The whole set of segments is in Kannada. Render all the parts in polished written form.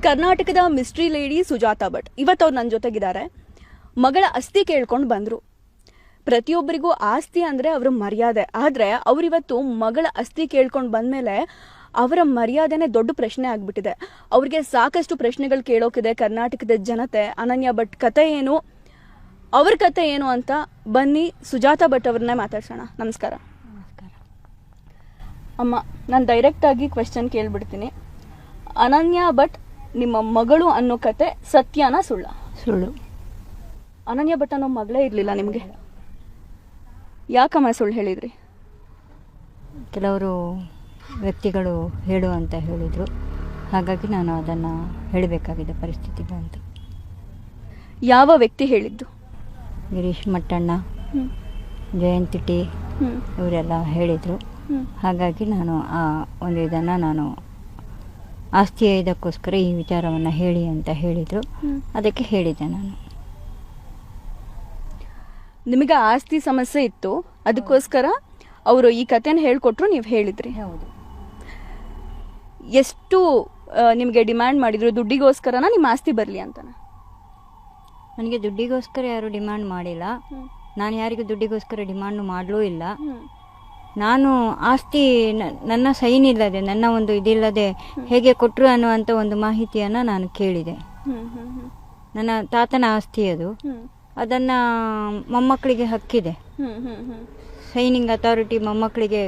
ಕರ್ನಾಟಕದ ಮಿಸ್ಟ್ರಿ ಲೇಡಿ ಸುಜಾತಾ ಭಟ್ ಇವತ್ತು ಅವ್ರು ನನ್ನ ಜೊತೆಗಿದ್ದಾರೆ. ಮಗಳ ಅಸ್ಥಿ ಕೇಳ್ಕೊಂಡು ಬಂದರು. ಪ್ರತಿಯೊಬ್ಬರಿಗೂ ಆಸ್ತಿ ಅಂದರೆ ಅವರ ಮರ್ಯಾದೆ. ಆದರೆ ಅವರಿವತ್ತು ಮಗಳ ಅಸ್ಥಿ ಕೇಳ್ಕೊಂಡು ಬಂದಮೇಲೆ ಅವರ ಮರ್ಯಾದೆನೇ ದೊಡ್ಡ ಪ್ರಶ್ನೆ ಆಗಿಬಿಟ್ಟಿದೆ. ಅವ್ರಿಗೆ ಸಾಕಷ್ಟು ಪ್ರಶ್ನೆಗಳು ಕೇಳೋಕಿದೆ ಕರ್ನಾಟಕದ ಜನತೆ. ಅನನ್ಯ ಭಟ್ ಕತೆ ಏನು, ಅವ್ರ ಕತೆ ಏನು ಅಂತ ಬನ್ನಿ ಸುಜಾತಾ ಭಟ್ ಅವ್ರನ್ನೇ ಮಾತಾಡ್ಸೋಣ. ನಮಸ್ಕಾರ. ನಮಸ್ಕಾರ ಅಮ್ಮ, ನಾನು ಡೈರೆಕ್ಟಾಗಿ ಕ್ವೆಶ್ಚನ್ ಕೇಳ್ಬಿಡ್ತೀನಿ. ಅನನ್ಯ ಭಟ್ ನಿಮ್ಮ ಮಗಳು ಅನ್ನೋ ಕತೆ ಸತ್ಯನಾ ಸುಳ್ಳ? ಸುಳ್ಳು. ಅನನ್ಯ ಭಟ್ ಅನ್ನೋ ಮಗಳೇ ಇರಲಿಲ್ಲ ನಿಮಗೆ? ಯಾಕಮ್ಮ ಸುಳ್ಳು ಹೇಳಿದ್ರಿ? ಕೆಲವರು ವ್ಯಕ್ತಿಗಳು ಹೇಳು ಅಂತ ಹೇಳಿದರು, ಹಾಗಾಗಿ ನಾನು ಅದನ್ನು ಹೇಳಬೇಕಾಗಿದೆ ಪರಿಸ್ಥಿತಿ ಬಂತು. ಯಾವ ವ್ಯಕ್ತಿ ಹೇಳಿದ್ದು? ಗಿರೀಶ್ ಮಟ್ಟಣ್ಣ, ಜಯಂತಿ ಟಿ ಇವರೆಲ್ಲ ಹೇಳಿದರು. ಹಾಗಾಗಿ ನಾನು ಆ ಒಂದು ಇದನ್ನು ನಾನು ಆಸ್ತಿಯ ಇದಕ್ಕೋಸ್ಕರ ಈ ವಿಚಾರವನ್ನು ಹೇಳಿ ಅಂತ ಹೇಳಿದರು, ಅದಕ್ಕೆ ಹೇಳಿದ್ದೆ ನಾನು. ನಿಮಗೆ ಆಸ್ತಿ ಸಮಸ್ಯೆ ಇತ್ತು, ಅದಕ್ಕೋಸ್ಕರ ಅವರು ಈ ಕಥೆನ ಹೇಳ್ಕೊಟ್ರು, ನೀವು ಹೇಳಿದ್ರಿ. ಹೌದು. ಎಷ್ಟು ನಿಮಗೆ ಡಿಮ್ಯಾಂಡ್ ಮಾಡಿದ್ರು? ದುಡ್ಡಿಗೋಸ್ಕರನ ನಿಮ್ಮ ಆಸ್ತಿ ಬರಲಿ ಅಂತನ? ನನಗೆ ದುಡ್ಡಿಗೋಸ್ಕರ ಯಾರು ಡಿಮ್ಯಾಂಡ್ ಮಾಡಿಲ್ಲ, ನಾನು ಯಾರಿಗೂ ದುಡ್ಡಿಗೋಸ್ಕರ ಡಿಮ್ಯಾಂಡು ಮಾಡಲೂ ಇಲ್ಲ. ನಾನು ಆಸ್ತಿ ನನ್ನ ಸೈನ್ ಇಲ್ಲದೆ, ನನ್ನ ಒಂದು ಇದಿಲ್ಲದೆ ಹೇಗೆ ಕೊಟ್ಟರು ಅನ್ನುವಂಥ ಒಂದು ಮಾಹಿತಿಯನ್ನು ನಾನು ಕೇಳಿದೆ. ನನ್ನ ತಾತನ ಆಸ್ತಿ ಅದು, ಅದನ್ನು ಮೊಮ್ಮಕ್ಕಳಿಗೆ ಹಕ್ಕಿದೆ. ಸೈನಿಂಗ್ ಅಥಾರಿಟಿ ಮೊಮ್ಮಕ್ಕಳಿಗೆ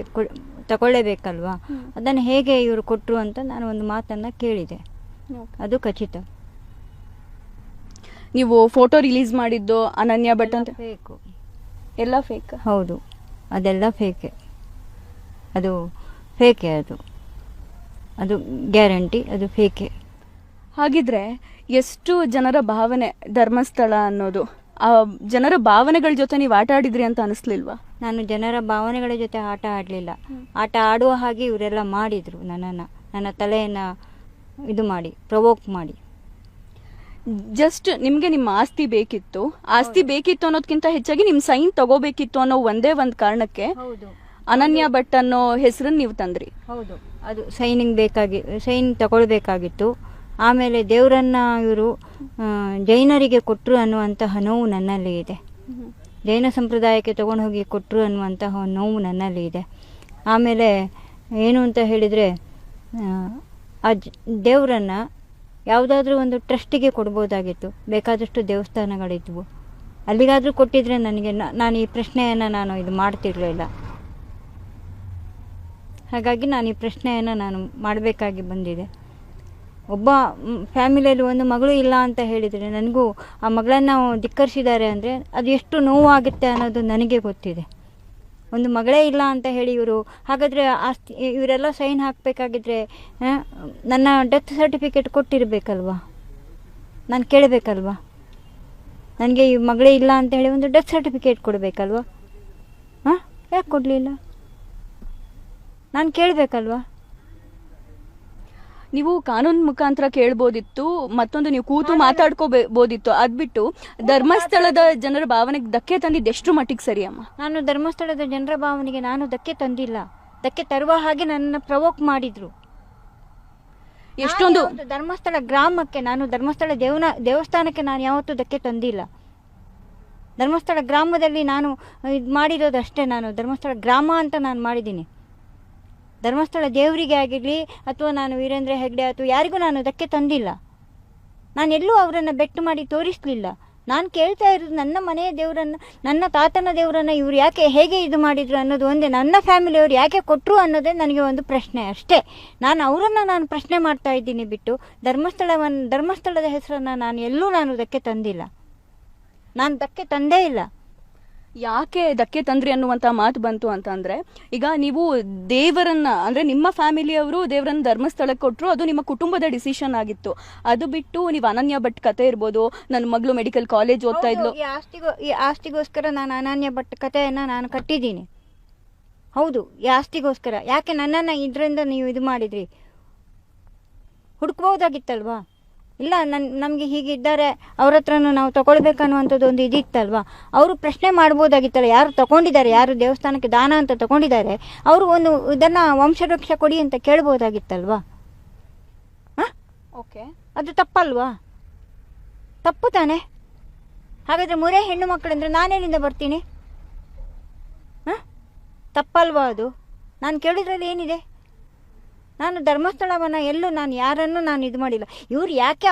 ತಗೊಳ್ಳೇಬೇಕಲ್ವಾ, ಅದನ್ನು ಹೇಗೆ ಇವರು ಕೊಟ್ಟರು ಅಂತ ನಾನು ಒಂದು ಮಾತನ್ನು ಕೇಳಿದೆ. ಅದು ಖಚಿತ. ನೀವು ಫೋಟೋ ರಿಲೀಸ್ ಮಾಡಿದ್ದು ಅನನ್ಯ ಭಟ್ ಅಂತ? ಫೇಕು. ಎಲ್ಲ ಫೇಕ್? ಹೌದು, ಅದೆಲ್ಲ ಫೇಕೆ. ಅದು ಫೇಕೆ, ಅದು ಗ್ಯಾರಂಟಿ, ಅದು ಫೇಕೆ. ಹಾಗಿದ್ರೆ ಎಷ್ಟು ಜನರ ಭಾವನೆ ಧರ್ಮಸ್ಥಳ ಅನ್ನೋದು, ಆ ಜನರ ಭಾವನೆಗಳ ಜೊತೆ ನೀವು ಆಟ ಆಡಿದ್ರಿ ಅಂತ ಅನಿಸ್ಲಿಲ್ವಾ? ನಾನು ಜನರ ಭಾವನೆಗಳ ಜೊತೆ ಆಟ ಆಡಲಿಲ್ಲ. ಆಟ ಆಡುವ ಹಾಗೆ ಇವರೆಲ್ಲ ಮಾಡಿದರು ನನ್ನನ್ನು, ನನ್ನ ತಲೆಯನ್ನು ಇದು ಮಾಡಿ ಪ್ರವೋಕ್ ಮಾಡಿ. ಜಸ್ಟ್ ನಿಮಗೆ ನಿಮ್ಮ ಆಸ್ತಿ ಬೇಕಿತ್ತು, ಆಸ್ತಿ ಬೇಕಿತ್ತು ಅನ್ನೋದಕ್ಕಿಂತ ಹೆಚ್ಚಾಗಿ ನಿಮ್ಮ ಸೈನ್ ತಗೋಬೇಕಿತ್ತು ಅನ್ನೋ ಒಂದೇ ಒಂದು ಕಾರಣಕ್ಕೆ ಅನನ್ಯ ಭಟ್ ಅನ್ನೋ ಹೆಸರನ್ನು ನೀವು ತಂದ್ರಿ. ಹೌದು, ಅದು ಸೈನ್ ತಗೊಳ್ಬೇಕಾಗಿತ್ತು. ಆಮೇಲೆ ದೇವರನ್ನ ಇವರು ಜೈನರಿಗೆ ಕೊಟ್ಟರು ಅನ್ನುವಂತಹ ನೋವು ನನ್ನಲ್ಲಿ ಇದೆ. ಜೈನ ಸಂಪ್ರದಾಯಕ್ಕೆ ತಗೊಂಡು ಹೋಗಿ ಕೊಟ್ಟರು ಅನ್ನುವಂತಹ ನೋವು ನನ್ನಲ್ಲಿ ಇದೆ. ಆಮೇಲೆ ಏನು ಅಂತ ಹೇಳಿದರೆ, ಆ ದೇವರನ್ನು ಯಾವುದಾದ್ರೂ ಒಂದು ಟ್ರಸ್ಟಿಗೆ ಕೊಡ್ಬೋದಾಗಿತ್ತು. ಬೇಕಾದಷ್ಟು ದೇವಸ್ಥಾನಗಳಿದ್ವು, ಅಲ್ಲಿಗಾದರೂ ಕೊಟ್ಟಿದ್ರೆ ನನಗೆ ನಾನು ಈ ಪ್ರಶ್ನೆಯನ್ನು ನಾನು ಇದು ಮಾಡ್ತಿರಲಿಲ್ಲ. ಹಾಗಾಗಿ ನಾನು ಈ ಪ್ರಶ್ನೆಯನ್ನು ನಾನು ಮಾಡಬೇಕಾಗಿ ಬಂದಿದೆ. ಒಬ್ಬ ಫ್ಯಾಮಿಲಿಯಲ್ಲಿ ಒಂದು ಮಗಳು ಇಲ್ಲ ಅಂತ ಹೇಳಿದರೆ, ನನಗೂ ಆ ಮಗಳನ್ನು ಧಿಕ್ಕರಿಸಿದ್ದಾರೆ ಅಂದರೆ ಅದು ಎಷ್ಟು ನೋವಾಗುತ್ತೆ ಅನ್ನೋದು ನನಗೆ ಗೊತ್ತಿದೆ. ಒಂದು ಮಗಳೇ ಇಲ್ಲ ಅಂತ ಹೇಳಿ ಇವರು, ಹಾಗಾದರೆ ಆಸ್ತಿ ಇವರೆಲ್ಲ ಸೈನ್ ಹಾಕಬೇಕಾಗಿದ್ರೆ ನನ್ನ ಡೆತ್ ಸರ್ಟಿಫಿಕೇಟ್ ಕೊಟ್ಟಿರಬೇಕಲ್ವಾ, ನಾನು ಕೇಳಬೇಕಲ್ವಾ? ನನಗೆ ಈ ಮಗಳೇ ಇಲ್ಲ ಅಂತ ಹೇಳಿ ಒಂದು ಡೆತ್ ಸರ್ಟಿಫಿಕೇಟ್ ಕೊಡಬೇಕಲ್ವಾ? ಯಾಕೆ ಕೊಡಲಿಲ್ಲ? ನಾನು ಕೇಳಬೇಕಲ್ವಾ? ನೀವು ಕಾನೂನು ಮುಖಾಂತರ ಕೇಳ್ಬೋದಿತ್ತು, ಮತ್ತೊಂದು ನೀವು ಕೂತು ಮಾತಾಡ್ಕೋಬೋದಿತ್ತು. ಅದ್ಬಿಟ್ಟು ಧರ್ಮಸ್ಥಳದ ಜನರ ಭಾವನೆಗೆ ಧಕ್ಕೆ ತಂದಿದ್ದು ಎಷ್ಟು ಮಟ್ಟಿಗೆ ಸರಿ ಅಮ್ಮ? ನಾನು ಧರ್ಮಸ್ಥಳದ ಜನರ ಭಾವನೆಗೆ ನಾನು ಧಕ್ಕೆ ತಂದಿಲ್ಲ. ಧಕ್ಕೆ ತರುವ ಹಾಗೆ ನನ್ನನ್ನು ಪ್ರವೋಕ್ ಮಾಡಿದ್ರು. ಎಷ್ಟೊಂದು ಧರ್ಮಸ್ಥಳ ಗ್ರಾಮಕ್ಕೆ, ನಾನು ಧರ್ಮಸ್ಥಳ ದೇವಸ್ಥಾನಕ್ಕೆ ನಾನು ಯಾವತ್ತೂ ಧಕ್ಕೆ ತಂದಿಲ್ಲ. ಧರ್ಮಸ್ಥಳ ಗ್ರಾಮದಲ್ಲಿ ನಾನು ಇದು ಮಾಡಿರೋದಷ್ಟೇ. ನಾನು ಧರ್ಮಸ್ಥಳ ಗ್ರಾಮ ಅಂತ ನಾನು ಮಾಡಿದ್ದೀನಿ. ಧರ್ಮಸ್ಥಳ ದೇವರಿಗೆ ಆಗಿರಲಿ ಅಥವಾ ನಾನು ವೀರೇಂದ್ರ ಹೆಗ್ಡೆ ಅಥವಾ ಯಾರಿಗೂ ನಾನು ಧಕ್ಕೆ ತಂದಿಲ್ಲ. ನಾನು ಎಲ್ಲೂ ಅವರನ್ನು ಬೆಟ್ಟು ಮಾಡಿ ತೋರಿಸಲಿಲ್ಲ. ನಾನು ಕೇಳ್ತಾ ಇರೋದು ನನ್ನ ಮನೆಯ ದೇವರನ್ನು, ನನ್ನ ತಾತನ ದೇವರನ್ನು ಇವರು ಯಾಕೆ ಹೇಗೆ ಇದು ಮಾಡಿದರು ಅನ್ನೋದು ಒಂದೇ. ನನ್ನ ಫ್ಯಾಮಿಲಿಯವರು ಯಾಕೆ ಕೊಟ್ಟರು ಅನ್ನೋದೇ ನನಗೆ ಒಂದು ಪ್ರಶ್ನೆ ಅಷ್ಟೇ. ನಾನು ಅವರನ್ನು ನಾನು ಪ್ರಶ್ನೆ ಮಾಡ್ತಾ ಇದ್ದೀನಿ ಬಿಟ್ಟು ಧರ್ಮಸ್ಥಳದ ಹೆಸರನ್ನು ನಾನು ಎಲ್ಲೂ ನಾನು ಧಕ್ಕೆ ತಂದಿಲ್ಲ. ನಾನು ಧಕ್ಕೆ ತಂದೇ ಇಲ್ಲ. ಯಾಕೆ ಧಕ್ಕೆ ತಂದ್ರಿ ಅನ್ನುವಂಥ ಮಾತು ಬಂತು ಅಂತಂದರೆ, ಈಗ ನೀವು ದೇವರನ್ನ ಅಂದರೆ ನಿಮ್ಮ ಫ್ಯಾಮಿಲಿಯವರು ದೇವರನ್ನ ಧರ್ಮಸ್ಥಳಕ್ಕೆ ಕೊಟ್ಟರು, ಅದು ನಿಮ್ಮ ಕುಟುಂಬದ ಡಿಸಿಷನ್ ಆಗಿತ್ತು. ಅದು ಬಿಟ್ಟು ನೀವು ಅನನ್ಯ ಭಟ್ ಕತೆ ಇರ್ಬೋದು, ನನ್ನ ಮಗಳು ಮೆಡಿಕಲ್ ಕಾಲೇಜ್ ಓದ್ತಾ ಇದ್ಲು, ಈ ಆಸ್ತಿಗೋಸ್ಕರ ನಾನು ಅನನ್ಯ ಭಟ್ ಕಥೆಯನ್ನು ನಾನು ಕಟ್ಟಿದ್ದೀನಿ. ಹೌದು, ಈ ಆಸ್ತಿಗೋಸ್ಕರ. ಯಾಕೆ ನನ್ನನ್ನು ಇದರಿಂದ ನೀವು ಇದು ಮಾಡಿದ್ರಿ? ಹುಡುಕ್ಬೋದಾಗಿತ್ತಲ್ವಾ? ಇಲ್ಲ, ನಮಗೆ ಹೀಗಿದ್ದಾರೆ, ಅವ್ರ ಹತ್ರನೂ ನಾವು ತಗೊಳ್ಬೇಕನ್ನುವಂಥದ್ದು ಒಂದು ಇದಿತ್ತಲ್ವ. ಅವರು ಪ್ರಶ್ನೆ ಮಾಡ್ಬೋದಾಗಿತ್ತಲ್ಲ, ಯಾರು ತಗೊಂಡಿದ್ದಾರೆ, ಯಾರು ದೇವಸ್ಥಾನಕ್ಕೆ ದಾನ ಅಂತ ತಗೊಂಡಿದ್ದಾರೆ, ಅವರು ಒಂದು ಇದನ್ನು ವಂಶವೃಕ್ಷ ಕೊಡಿ ಅಂತ ಕೇಳ್ಬೋದಾಗಿತ್ತಲ್ವ. ಓಕೆ. ಅದು ತಪ್ಪಲ್ವಾ? ತಪ್ಪು ತಾನೆ? ಹಾಗಾದರೆ ಮೂರೇ ಹೆಣ್ಣು ಮಕ್ಕಳಂದ್ರೆ ನಾನೆಲ್ಲಿಂದ ಬರ್ತೀನಿ? ಹಾಂ, ತಪ್ಪಲ್ವಾ ಅದು? ನಾನು ಕೇಳಿದ್ರಲ್ಲಿ ಏನಿದೆ? ನಾನು ಧರ್ಮಸ್ಥಳವನ್ನು ಎಲ್ಲೂ ನಾನು ಯಾರನ್ನು ನಾನು ಇದು ಮಾಡಿಲ್ಲ. ಇವ್ರು ಯಾಕೆ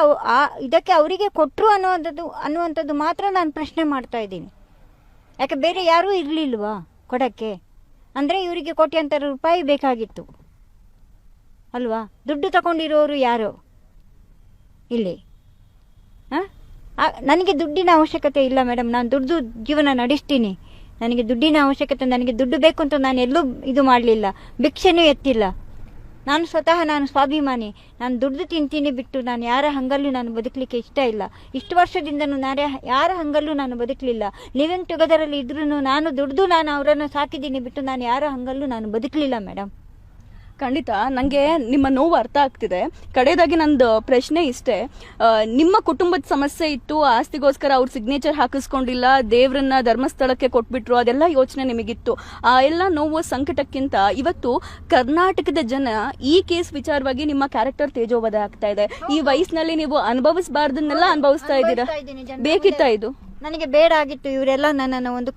ಇದಕ್ಕೆ ಅವರಿಗೆ ಕೊಟ್ಟರು ಅನ್ನುವಂಥದ್ದು ಮಾತ್ರ ನಾನು ಪ್ರಶ್ನೆ ಮಾಡ್ತಾ ಇದ್ದೀನಿ. ಯಾಕೆ ಬೇರೆ ಯಾರೂ ಇರಲಿಲ್ವಾ ಕೊಡೋಕ್ಕೆ? ಅಂದರೆ ಇವರಿಗೆ ಕೋಟ್ಯಾಂತರ ರೂಪಾಯಿ ಬೇಕಾಗಿತ್ತು ಅಲ್ವಾ? ದುಡ್ಡು ತಗೊಂಡಿರೋರು ಯಾರು ಇಲ್ಲಿ? ಹಾಂ, ನನಗೆ ದುಡ್ಡಿನ ಅವಶ್ಯಕತೆ ಇಲ್ಲ ಮೇಡಮ್. ನಾನು ದುಡ್ಡು ಜೀವನ ನಡೆಸ್ತೀನಿ. ನನಗೆ ದುಡ್ಡಿನ ಅವಶ್ಯಕತೆ, ನನಗೆ ದುಡ್ಡು ಬೇಕು ಅಂತ ನಾನು ಎಲ್ಲೂ ಇದು ಮಾಡಲಿಲ್ಲ, ಭಿಕ್ಷೆನೂ ಎತ್ತಿಲ್ಲ. ನಾನು ಸ್ವತಃ ನಾನು ಸ್ವಾಭಿಮಾನಿ. ನಾನು ದುಡ್ದು ತಿಂತೀನಿ ಬಿಟ್ಟು ನಾನು ಯಾರ ಹಂಗಲ್ಲೂ ನಾನು ಬದುಕಲಿಕ್ಕೆ ಇಷ್ಟ ಇಲ್ಲ. ಇಷ್ಟು ವರ್ಷದಿಂದನೂ ಯಾರ ಹಂಗಲ್ಲೂ ನಾನು ಬದುಕಲಿಲ್ಲ. ಲಿವಿಂಗ್ ಟುಗೆದರಲ್ಲಿ ಇದ್ರೂ ನಾನು ದುಡ್ದು ನಾನು ಅವರನ್ನು ಸಾಕಿದ್ದೀನಿ ಬಿಟ್ಟು ನಾನು ಯಾರ ಹಂಗಲ್ಲೂ ನಾನು ಬದುಕಲಿಲ್ಲ ಮೇಡಮ್. ಖಂಡಿತ ನನಗೆ ನಿಮ್ಮ ನೋವು ಅರ್ಥ ಆಗ್ತಿದೆ. ಕಡೆಯದಾಗಿ ನಂದು ಪ್ರಶ್ನೆ ಇಷ್ಟೇ, ನಿಮ್ಮ ಕುಟುಂಬದ ಸಮಸ್ಯೆ ಇತ್ತು, ಆಸ್ತಿಗೋಸ್ಕರ ಅವ್ರ ಸಿಗ್ನೇಚರ್ ಹಾಕಿಸ್ಕೊಂಡಿಲ್ಲ, ದೇವ್ರನ್ನ ಧರ್ಮಸ್ಥಳಕ್ಕೆ ಕೊಟ್ಬಿಟ್ರು, ಅದೆಲ್ಲ ಯೋಚನೆ ನಿಮಗಿತ್ತು. ಆ ಎಲ್ಲ ನೋವು ಸಂಕಟಕ್ಕಿಂತ ಇವತ್ತು ಕರ್ನಾಟಕದ ಜನ ಈ ಕೇಸ್ ವಿಚಾರವಾಗಿ ನಿಮ್ಮ ಕ್ಯಾರೆಕ್ಟರ್ ತೇಜೋವಧ ಆಗ್ತಾ ಇದೆ. ಈ ವಯಸ್ಸಿನಲ್ಲಿ ನೀವು ಅನುಭವಿಸಬಾರ್ದನ್ನೆಲ್ಲ ಅನುಭವಿಸ್ತಾ ಇದ್ದೀರಾ. ಬೇಕಿತ್ತ ಇದು? ನನಗೆ ಬೇಡ ಆಗಿತ್ತು. ಇವರೆಲ್ಲ ನನ್ನನ್ನು ಒಂದು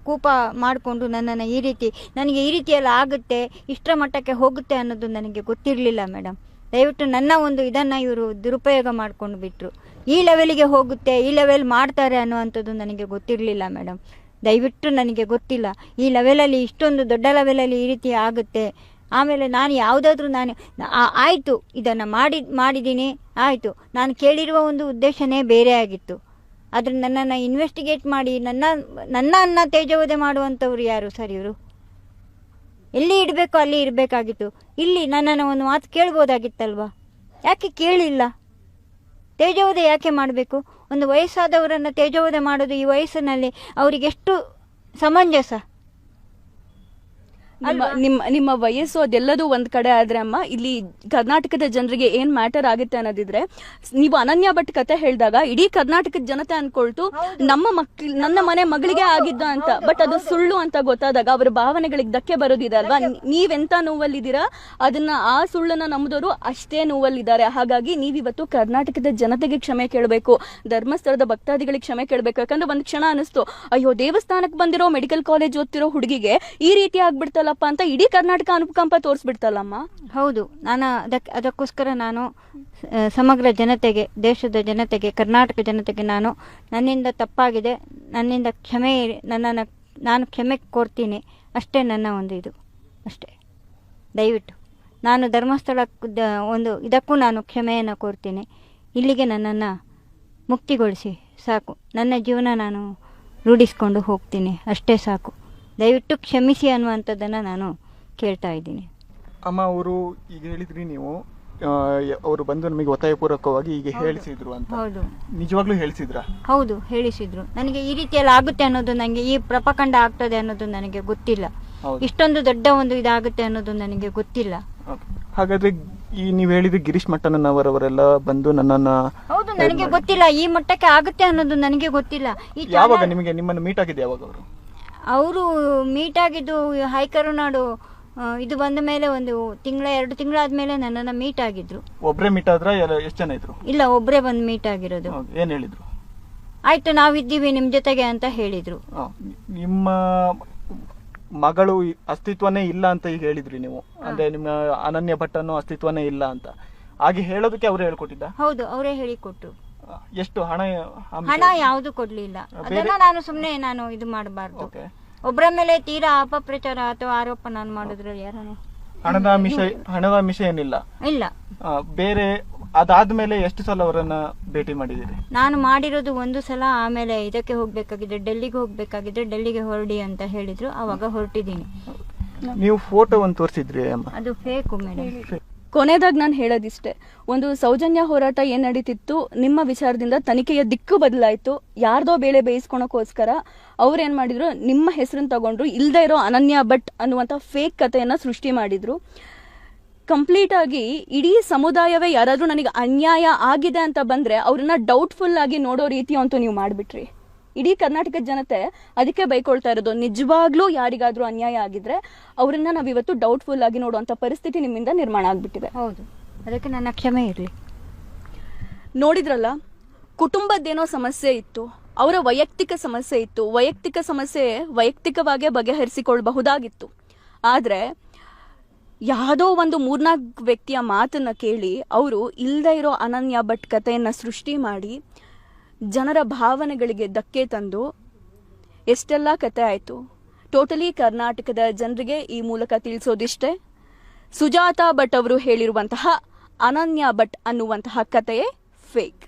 ಕೂಪ ಮಾಡಿಕೊಂಡು ನನ್ನನ್ನು ನನಗೆ ಈ ರೀತಿಯೆಲ್ಲ ಆಗುತ್ತೆ, ಇಷ್ಟರ ಮಟ್ಟಕ್ಕೆ ಹೋಗುತ್ತೆ ಅನ್ನೋದು ನನಗೆ ಗೊತ್ತಿರಲಿಲ್ಲ ಮೇಡಮ್. ದಯವಿಟ್ಟು ನನ್ನ ಒಂದು ಇದನ್ನು ಇವರು ದುರುಪಯೋಗ ಮಾಡ್ಕೊಂಡು ಬಿಟ್ಟರು. ಈ ಲೆವೆಲಿಗೆ ಹೋಗುತ್ತೆ, ಈ ಲೆವೆಲ್ ಮಾಡ್ತಾರೆ ಅನ್ನುವಂಥದ್ದು ನನಗೆ ಗೊತ್ತಿರಲಿಲ್ಲ ಮೇಡಮ್. ದಯವಿಟ್ಟು ನನಗೆ ಗೊತ್ತಿಲ್ಲ ಈ ಲೆವೆಲಲ್ಲಿ, ಇಷ್ಟೊಂದು ದೊಡ್ಡ ಲೆವೆಲಲ್ಲಿ ಈ ರೀತಿ ಆಗುತ್ತೆ. ಆಮೇಲೆ ನಾನು ಯಾವುದಾದ್ರೂ ಆಯಿತು ಇದನ್ನು ಮಾಡಿದ್ದೀನಿ, ಆಯಿತು, ನಾನು ಕೇಳಿರುವ ಒಂದು ಉದ್ದೇಶನೇ ಬೇರೆ ಆಗಿತ್ತು. ಆದರೆ ನನ್ನನ್ನು ಇನ್ವೆಸ್ಟಿಗೇಟ್ ಮಾಡಿ ನನ್ನ ತೇಜೋವಧೆ ಮಾಡುವಂಥವ್ರು ಯಾರು ಸರ್? ಇವರು ಎಲ್ಲಿ ಇಡಬೇಕು ಅಲ್ಲಿ ಇರಬೇಕಾಗಿತ್ತು. ಇಲ್ಲಿ ನನ್ನನ್ನು ಒಂದು ಮಾತು ಕೇಳ್ಬೋದಾಗಿತ್ತಲ್ವ? ಯಾಕೆ ಕೇಳಿಲ್ಲ? ತೇಜೋವಧೆ ಯಾಕೆ ಮಾಡಬೇಕು? ಒಂದು ವಯಸ್ಸಾದವರನ್ನು ತೇಜೋವಧೆ ಮಾಡೋದು ಈ ವಯಸ್ಸಿನಲ್ಲಿ ಅವರಿಗೆಷ್ಟು ಸಮಂಜಸ? ನಿಮ್ಮ ವಯಸ್ಸು ಅದೆಲ್ಲದೂ ಒಂದ್ ಕಡೆ ಆದ್ರೆ ಅಮ್ಮ, ಇಲ್ಲಿ ಕರ್ನಾಟಕದ ಜನರಿಗೆ ಏನ್ ಮ್ಯಾಟರ್ ಆಗುತ್ತೆ ಅನ್ನೋದಿದ್ರೆ, ನೀವು ಅನನ್ಯ ಭಟ್ ಕತೆ ಹೇಳಿದಾಗ ಇಡೀ ಕರ್ನಾಟಕದ ಜನತೆ ಅನ್ಕೊಳ್ತು ನನ್ನ ಮನೆ ಮಗಳಿಗೆ ಆಗಿದ್ದ ಅಂತ. ಬಟ್ ಅದು ಸುಳ್ಳು ಅಂತ ಗೊತ್ತಾದಾಗ ಅವರ ಭಾವನೆಗಳಿಗೆ ಧಕ್ಕೆ ಬರೋದಿದೆ ಅಲ್ವಾ? ನೀವೆಂತ ನೋವಲ್ಲಿದ್ದೀರಾ, ಅದನ್ನ ಆ ಸುಳ್ಳನ್ನ ನಂಬಿದವರು ಅಷ್ಟೇ ನೋವಲ್ಲಿದ್ದಾರೆ. ಹಾಗಾಗಿ ನೀವಿವತ್ತು ಕರ್ನಾಟಕದ ಜನತೆಗೆ ಕ್ಷಮೆ ಕೇಳಬೇಕು, ಧರ್ಮಸ್ಥಳದ ಭಕ್ತಾದಿಗಳಿಗೆ ಕ್ಷಮೆ ಕೇಳಬೇಕು. ಯಾಕಂದ್ರೆ ಒಂದ್ ಕ್ಷಣ ಅನಿಸ್ತು, ಅಯ್ಯೋ ದೇವಸ್ಥಾನಕ್ಕೆ ಬಂದಿರೋ ಮೆಡಿಕಲ್ ಕಾಲೇಜ್ ಓದ್ತಿರೋ ಹುಡುಗಿಗೆ ಈ ರೀತಿ ಆಗ್ಬಿಡ್ತಲ್ಲ ಅಂತ ಇಡೀ ಕರ್ನಾಟಕ ಅನುಕಂಪ ತೋರಿಸ್ಬಿಡ್ತಲ್ಲಮ್ಮ. ಹೌದು, ನಾನು ಅದಕ್ಕೋಸ್ಕರ ನಾನು ಸಮಗ್ರ ಜನತೆಗೆ, ದೇಶದ ಜನತೆಗೆ, ಕರ್ನಾಟಕ ಜನತೆಗೆ ನನ್ನಿಂದ ತಪ್ಪಾಗಿದೆ, ನನ್ನಿಂದ ನಾನು ಕ್ಷಮೆ ಕೋರ್ತೀನಿ. ಅಷ್ಟೇ ನನ್ನ ಒಂದು ಇದು, ಅಷ್ಟೇ. ದಯವಿಟ್ಟು ನಾನು ಧರ್ಮಸ್ಥಳ ಇದಕ್ಕೂ ನಾನು ಕ್ಷಮೆಯನ್ನು ಕೋರ್ತೀನಿ. ಇಲ್ಲಿಗೆ ನನ್ನನ್ನು ಮುಕ್ತಿಗೊಳಿಸಿ ಸಾಕು. ನನ್ನ ಜೀವನ ನಾನು ರೂಢಿಸ್ಕೊಂಡು ಹೋಗ್ತೀನಿ, ಅಷ್ಟೇ ಸಾಕು. ದಯವಿಟ್ಟು ಕ್ಷಮಿಸಿ ಅನ್ನುವಂಥದ್ದನ್ನು ನಾನು ಕೇಳ್ತಾ ಇದ್ದೀನಿ. ಅಮ್ಮ, ಅವರು ಈಗ ಹೇಳಿದ್ರಿ ನೀವು, ಅವರು ಬಂದು ನಮಗೆ ಒತ್ತಾಯಪೂರ್ವಕವಾಗಿ ಈಗ ಹೇಳಿಸಿದ್ರು ಅಂತ. ಹೌದು, ನಿಜವಾಗ್ಲೂ ಹೇಳಿಸಿದ್ರ? ಹೌದು, ಹೇಳಿಸಿದ್ರು. ನನಗೆ ಈ ರೀತಿಯಲ್ಲಿ ಆಗುತ್ತೆ ಅನ್ನೋದು, ನನಗೆ ಈ ಪ್ರಪಕಂಡ ಆಗ್ತದೆ ಅನ್ನೋದು ನನಗೆ ಗೊತ್ತಿಲ್ಲ. ಇಷ್ಟೊಂದು ದೊಡ್ಡ ಒಂದು ಇದಾಗುತ್ತೆ ಅನ್ನೋದು ನನಗೆ ಗೊತ್ತಿಲ್ಲ. ಹಾಗಾದ್ರೆ ಈ ನೀವು ಹೇಳಿದ್ರೆ ಗಿರೀಶ್ ಮಟ್ಟಣ್ಣನವರೆಲ್ಲ ಬಂದು ನನ್ನನ್ನ, ಹೌದು, ನನಗೆ ಗೊತ್ತಿಲ್ಲ ಈ ಮಟ್ಟಕ್ಕೆ ಆಗುತ್ತೆ ಅನ್ನೋದು ನನಗೆ ಗೊತ್ತಿಲ್ಲ. ಯಾವಾಗ ನಿಮ್ಮನ್ನು ಮೀಟ್ ಆಗಿದೆ? ಯಾವಾಗ ಅವರು ಮೀಟ್ ಆಗಿದ್ದು ಹೈಕರುನಾಡು ಇದು ಬಂದ ಮೇಲೆ 2 ತಿಂಗಳಾದ್ಮೇಲೆ ನನ್ನನ್ನು ಮೀಟ್ ಆಗಿದ್ರು. ಒಬ್ರೇ ಮೀಟ್ ಆದ್ರ? ಎಷ್ಟು ಜನ ಇದ್ರು? ಇಲ್ಲ, ಒಬ್ರೇ ಬಂದು ಮೀಟ್ ಆಗಿರೋದು. ಏನ್ ಹೇಳಿದ್ರು? ಆಯ್ತು, ನಾವಿದ್ದೀವಿ ನಿಮ್ ಜೊತೆಗೆ ಅಂತ ಹೇಳಿದ್ರು. ನಿಮ್ಮ ಮಗಳು ಅಸ್ತಿತ್ವನೇ ಇಲ್ಲ ಅಂತ ಈಗ ಹೇಳಿದ್ರಿ ನೀವು, ಅಂದ್ರೆ ನಿಮ್ಮ ಅನನ್ಯ ಭಟ್ ಅನ್ನೋ ಅಸ್ತಿತ್ವನೇ ಇಲ್ಲ ಅಂತ. ಹಾಗೆ ಹೇಳೋದಕ್ಕೆ ಅವರೇ ಹೇಳ್ಕೊಟ್ಟಿದ್ದ? ಹೌದು, ಅವರೇ ಹೇಳಿಕೊಟ್ರು. ಎಷ್ಟು ಹಣ ಯಾವುದು ಕೊಡ್ಲಿಲ್ಲ. ಅದನ್ನ ನಾನು ಸುಮ್ನೆ ಇದು ಮಾಡಬಾರ್ದು. ಒಬ್ಬರ ಮೇಲೆ ತೀರಾ ಅಪಪ್ರಚಾರ ಅಥವಾ ಆರೋಪ ನಾನು ಮಾಡಿದ್ರಲ್ಲಿ ಯಾರನ್ನು ಹಣದ ಮಿಷ ಏನಿಲ್ಲ. ಇಲ್ಲ, ಬೇರೆ ಅದಾದ್ಮೇಲೆ ಎಷ್ಟು ಸಲ ಅವರನ್ನ ಭೇಟಿ ಮಾಡಿದಿರಿ? ನಾನು ಮಾಡಿರೋದು 1 ಸಲ. ಆಮೇಲೆ ಇದಕ್ಕೆ ಹೋಗ್ಬೇಕಾಗಿದ್ರೆ, ಡೆಲ್ಲಿಗೆ ಹೋಗ್ಬೇಕಾಗಿದ್ರೆ ಡೆಲ್ಲಿಗೆ ಹೊರಡಿ ಅಂತ ಹೇಳಿದ್ರು, ಅವಾಗ ಹೊರಟಿದ್ದೀನಿ. ನೀವು ಫೋಟೋ ಒಂದು ತೋರಿಸಿದ್ರಿ ಅಮ್ಮ, ಅದು ಫೇಕು ಮೇಡಮ್. ಕೊನೆಯದಾಗಿ ನಾನು ಹೇಳೋದಿಷ್ಟೇ, ಒಂದು ಸೌಜನ್ಯ ಹೋರಾಟ ಏನ್ ನಡೀತಿತ್ತು, ನಿಮ್ಮ ವಿಚಾರದಿಂದ ತನಿಖೆಯ ದಿಕ್ಕು ಬದಲಾಯಿತು. ಯಾರ್ದೋ ಬೇಳೆ ಬೇಯಿಸ್ಕೊಳಕೋಸ್ಕರ ಅವ್ರೇನ್ ಮಾಡಿದ್ರು, ನಿಮ್ಮ ಹೆಸರನ್ನ ತಗೊಂಡ್ರು, ಇಲ್ದೇ ಇರೋ ಅನನ್ಯ ಭಟ್ ಅನ್ನುವಂಥ ಫೇಕ್ ಕಥೆಯನ್ನ ಸೃಷ್ಟಿ ಮಾಡಿದ್ರು. ಕಂಪ್ಲೀಟ್ ಆಗಿ ಇಡೀ ಸಮುದಾಯವೇ ಯಾರಾದ್ರೂ ನನಗೆ ಅನ್ಯಾಯ ಆಗಿದೆ ಅಂತ ಬಂದ್ರೆ ಅವ್ರನ್ನ ಡೌಟ್ಫುಲ್ ಆಗಿ ನೋಡೋ ರೀತಿ ಅಂತೂ ನೀವು ಮಾಡ್ಬಿಟ್ರಿ. ಇಡೀ ಕರ್ನಾಟಕದ ಜನತೆ ಅದಕ್ಕೆ ಬೈಕೊಳ್ತಾ ಇರೋದು. ನಿಜವಾಗ್ಲೂ ಯಾರಿಗಾದ್ರೂ ಅನ್ಯಾಯ ಆಗಿದ್ರೆ ಅವ್ರನ್ನ ನಾವಿವತ್ತು ಡೌಟ್ಫುಲ್ ಆಗಿ ನೋಡುವಂತ ಪರಿಸ್ಥಿತಿ ನಿಮ್ಮಿಂದ ನಿರ್ಮಾಣ ಆಗ್ಬಿಟ್ಟಿದೆ. ಹೌದು, ಅದಕ್ಕೆ ನನ್ನ ಕ್ಷಮೆ ಇರಲಿ. ನೋಡಿದ್ರಲ್ಲ, ಕುಟುಂಬದ್ದೇನೋ ಸಮಸ್ಯೆ ಇತ್ತು, ಅವರ ವೈಯಕ್ತಿಕ ಸಮಸ್ಯೆ ಇತ್ತು, ವೈಯಕ್ತಿಕ ಸಮಸ್ಯೆ ವೈಯಕ್ತಿಕವಾಗೇ ಬಗೆಹರಿಸಿಕೊಳ್ಳಬಹುದಾಗಿತ್ತು. ಆದರೆ ಯಾವುದೋ ಒಂದು 3-4 ವ್ಯಕ್ತಿಯ ಮಾತನ್ನ ಕೇಳಿ ಅವರು ಇಲ್ಲದೆ ಇರೋ ಅನನ್ಯ ಭಟ್ ಕಥೆಯನ್ನ ಸೃಷ್ಟಿ ಮಾಡಿ ಜನರ ಭಾವನೆಗಳಿಗೆ ಧಕ್ಕೆ ತಂದು ಎಷ್ಟೆಲ್ಲ ಕತೆ ಆಯಿತು. ಟೋಟಲಿ ಕರ್ನಾಟಕದ ಜನರಿಗೆ ಈ ಮೂಲಕ ತಿಳಿಸೋದಿಷ್ಟೇ, ಸುಜಾತಾ ಭಟ್ ಅವರು ಹೇಳಿರುವಂತಹ ಅನನ್ಯ ಭಟ್ ಅನ್ನುವಂತಹ ಕಥೆಯೇ ಫೇಕ್.